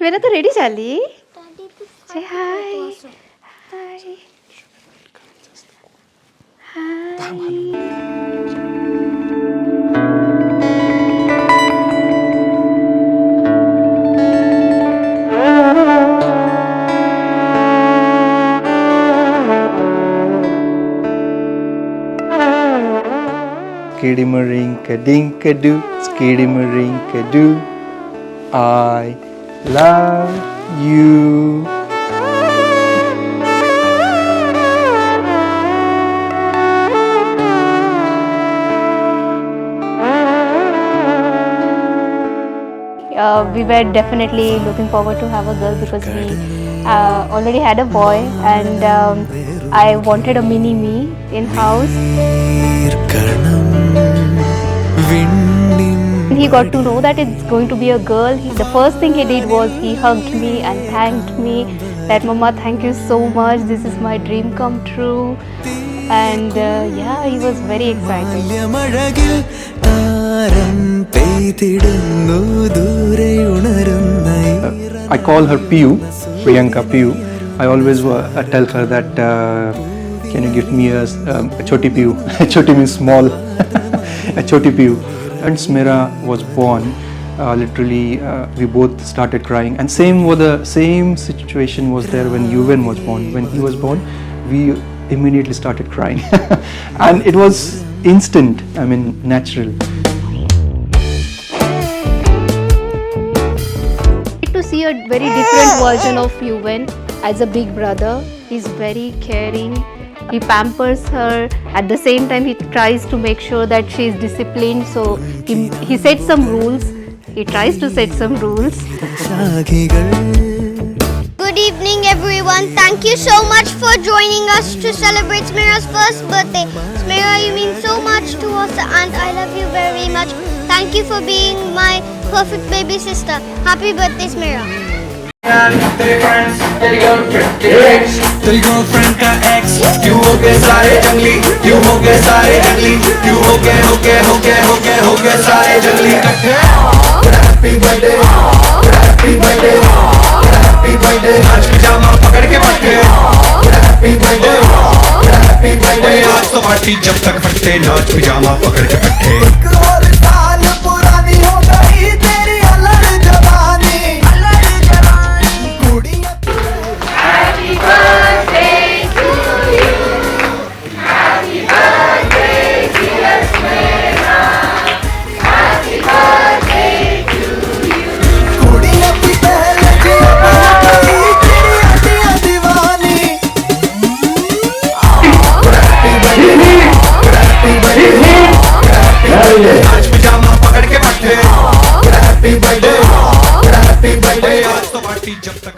मेरा तो रेडी झाली. Say hi. Hi. Skiddy-ma-rink-a-dink-a-doo, skiddy-ma-rink-a-doo. I love you. We were definitely looking forward to have a girl because we already had a boy, and I wanted a mini me in house. When he got to know that it's going to be a girl, the first thing he did was he hugged me and thanked me that Mama, thank you so much, this is my dream come true. And yeah, he was very excited. I call her Piyu, Priyanka Piyu. I always tell her that can you give me a choti Piyu? Choti means small. A choti Piyu. And Smera was born. Literally, we both started crying. And same situation was there when Yuven was born. When he was born, we immediately started crying. And it was instant, I mean, natural. To see a very different version of Yuven as a big brother. He's very caring. He pampers her. At the same time, he tries to make sure that she is disciplined. So he sets some rules. He tries to set some rules. Good evening, everyone. Thank you so much for joining us to celebrate Smera's first birthday. Smera, you mean so much to us, and I love you very much. Thank you for being my perfect baby sister. Happy birthday, Smera. तेरी girlfriend का x क्यों हो गए सारे जंगली क्यों हो गए सारे जंगली क्यों हो गए सारे जंगली happy birthday happy birthday happy birthday आज पिजामा पकड़ के बैठे हैप्पी बर्थडे आज तो पार्टी जब तक फटते नाच पिजामा पकड़ के बैठे आज पिजामा पकड़ के बैठे हैप्पी बर्थडे आज तो पार्टी जब तक